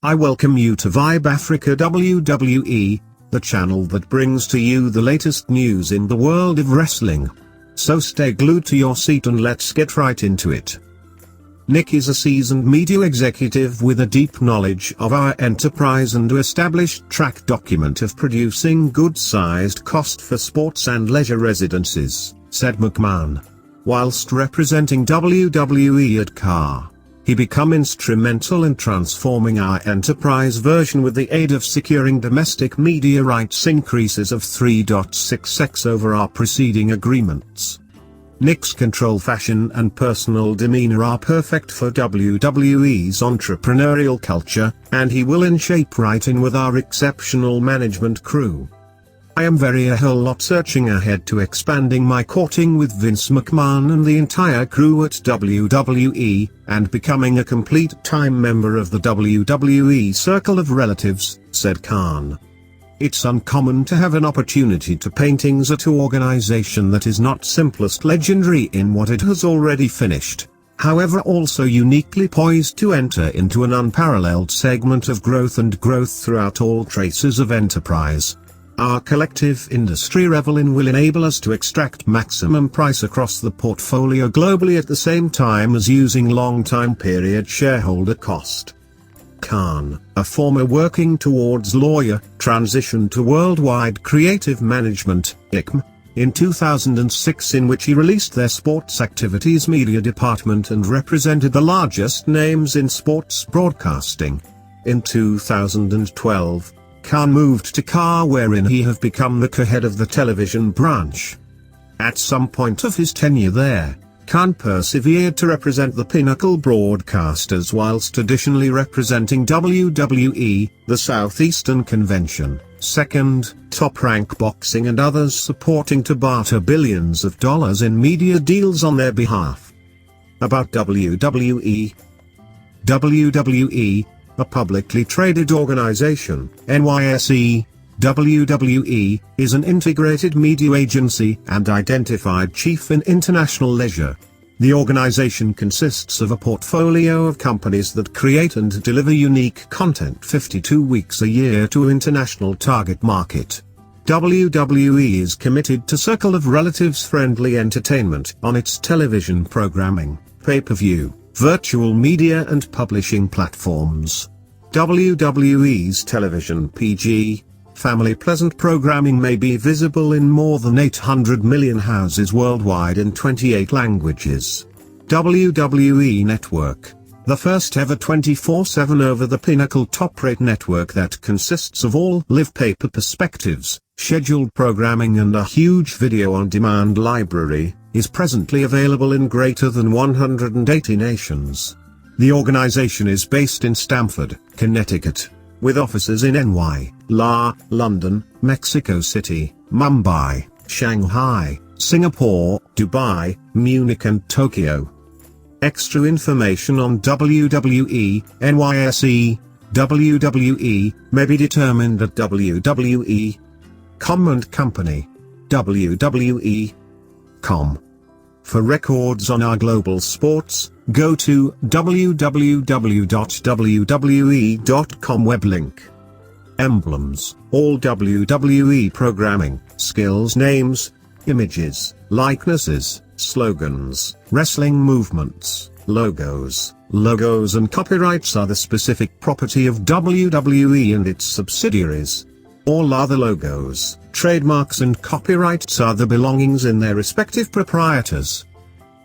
I welcome you to Vibe Africa WWE, the channel that brings to you the latest news in the world of wrestling. So stay glued to your seat and let's get right into it. Nick is a seasoned media executive with a deep knowledge of our enterprise and an established track document of producing good-sized cost for sports and leisure residencies, said McMahon. Whilst representing WWE at CAR, he became instrumental in transforming our enterprise version with the aid of securing domestic media rights increases of 3.6x over our preceding agreements. Nick's control, fashion and personal demeanor are perfect for WWE's entrepreneurial culture, and he will in shape right in with our exceptional management crew. I am a whole lot searching ahead to expanding my courting with Vince McMahon and the entire crew at WWE, and becoming a complete-time member of the WWE Circle of Relatives, said Khan. It's uncommon to have an opportunity to paintings at an organization that is not simplest legendary in what it has already finished, however also uniquely poised to enter into an unparalleled segment of growth throughout all traces of enterprise. Our collective industry revel-in will enable us to extract maximum price across the portfolio globally at the same time as using long-time period shareholder cost. Khan, a former working towards lawyer, transitioned to Worldwide Creative Management, ICM, in 2006, in which he released their sports activities media department and represented the largest names in sports broadcasting. In 2012, Khan moved to CAR, wherein he have become the co-head of the television branch. At some point of his tenure there, Khan persevered to represent the Pinnacle broadcasters whilst additionally representing WWE, the Southeastern Convention, Second, Top Rank Boxing and others, supporting to barter billions of dollars in media deals on their behalf. About WWE. WWE, a publicly traded organization, NYSE, WWE, is an integrated media agency and identified chief in international leisure. The organization consists of a portfolio of companies that create and deliver unique content 52 weeks a year to an international target market. WWE is committed to Circle of Relatives friendly entertainment on its television programming, pay-per-view, virtual media and publishing platforms. WWE's television PG, family pleasant programming may be visible in more than 800 million houses worldwide in 28 languages. WWE Network, the first ever 24/7 over-the-Pinnacle top-rate network that consists of all live paper perspectives, scheduled programming and a huge video-on-demand library, is presently available in greater than 180 nations. The organization is based in Stamford, Connecticut, with offices in NY, London, Mexico City, Mumbai, Shanghai, Singapore, Dubai, Munich and Tokyo. Extra information on WWE, NYSE, WWE, may be determined at WWE.com and Company, WWE.com. For records on our global sports, go to www.wwe.com web link. Emblems, all WWE programming, skills names, images, likenesses, slogans, wrestling movements, logos and copyrights are the specific property of WWE and its subsidiaries. All other logos, trademarks and copyrights are the belongings in their respective proprietors.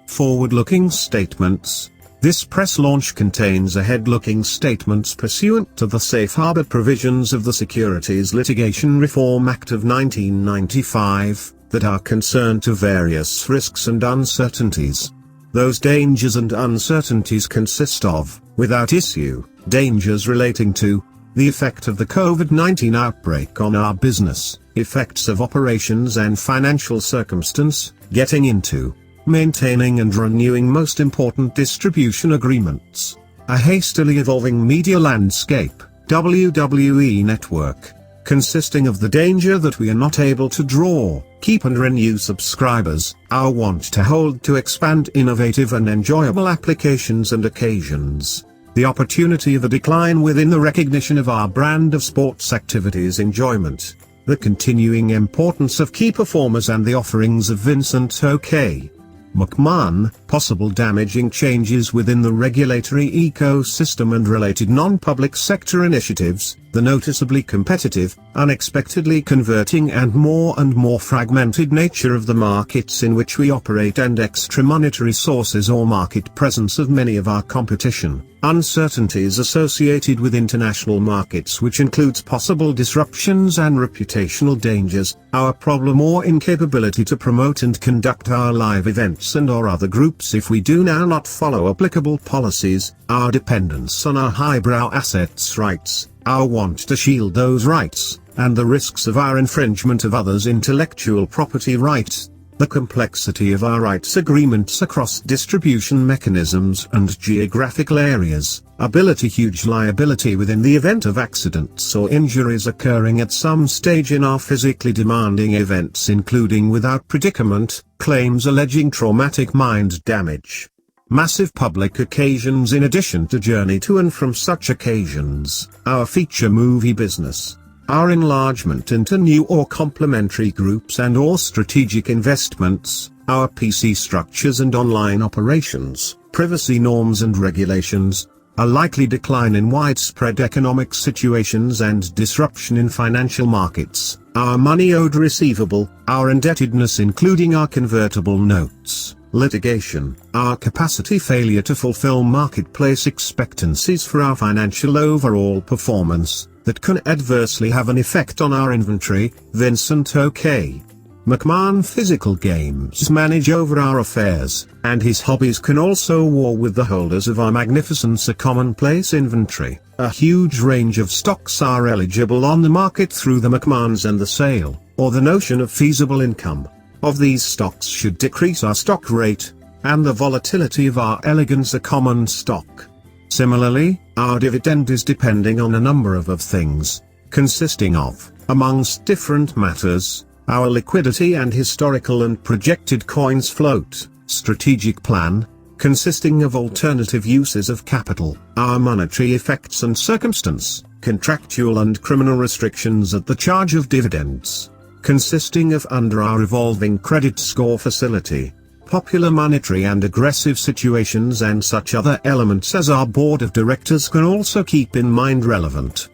Forward-looking statements. This press launch contains ahead-looking statements pursuant to the safe harbor provisions of the Securities Litigation Reform Act of 1995, that are concerned to various risks and uncertainties. Those dangers and uncertainties consist of, without issue, dangers relating to the effect of the COVID-19 outbreak on our business, effects of operations and financial circumstance, getting into, maintaining and renewing most important distribution agreements, a hastily evolving media landscape, WWE Network, consisting of the danger that we are not able to draw, keep and renew subscribers, our want to hold to expand innovative and enjoyable applications and occasions, the opportunity of a decline within the recognition of our brand of sports activities enjoyment, the continuing importance of key performers and the offerings of Vincent O.K. McMahon, possible damaging changes within the regulatory ecosystem and related non-public sector initiatives, the noticeably competitive, unexpectedly converting and more fragmented nature of the markets in which we operate and extra monetary sources or market presence of many of our competition, uncertainties associated with international markets which includes possible disruptions and reputational dangers, our problem or incapability to promote and conduct our live events and or other groups if we do now not follow applicable policies, our dependence on our highbrow assets rights, our want to shield those rights, and the risks of our infringement of others' intellectual property rights, the complexity of our rights agreements across distribution mechanisms and geographical areas, huge liability within the event of accidents or injuries occurring at some stage in our physically demanding events including without predicament, claims alleging traumatic mind damage. Massive public occasions in addition to journey to and from such occasions, our feature movie business, our enlargement into new or complementary groups and or strategic investments, our PC structures and online operations, privacy norms and regulations, a likely decline in widespread economic situations and disruption in financial markets, our money owed receivable, our indebtedness including our convertible notes, litigation, our capacity failure to fulfill marketplace expectancies for our financial overall performance, that can adversely have an effect on our inventory, Vincent O.K. McMahon physical games manage over our affairs, and his hobbies can also war with the holders of our magnificence a commonplace inventory. A huge range of stocks are eligible on the market through the McMahons and the sale, or the notion of feasible income of these stocks should decrease our stock rate, and the volatility of our elegance a common stock. Similarly, our dividend is depending on a number of things, consisting of, amongst different matters, our liquidity and historical and projected coins float, strategic plan, consisting of alternative uses of capital, our monetary effects and circumstance, contractual and criminal restrictions at the charge of dividends, consisting of under our revolving credit score facility, popular monetary and aggressive situations and such other elements as our board of directors can also keep in mind relevant.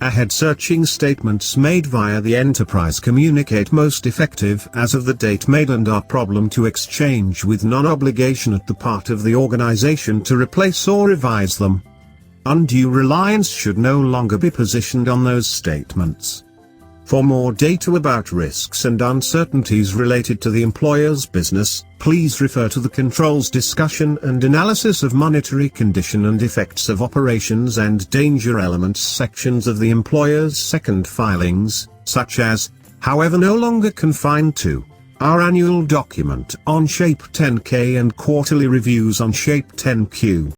Ahead searching statements made via the enterprise communicate most effective as of the date made and are problem to exchange with non-obligation at the part of the organization to replace or revise them. Undue reliance should no longer be positioned on those statements. For more data about risks and uncertainties related to the employer's business, please refer to the controls discussion and analysis of monetary condition and effects of operations and danger elements sections of the employer's second filings, such as, however no longer confined to, our annual document on Shape 10K and quarterly reviews on Shape 10Q.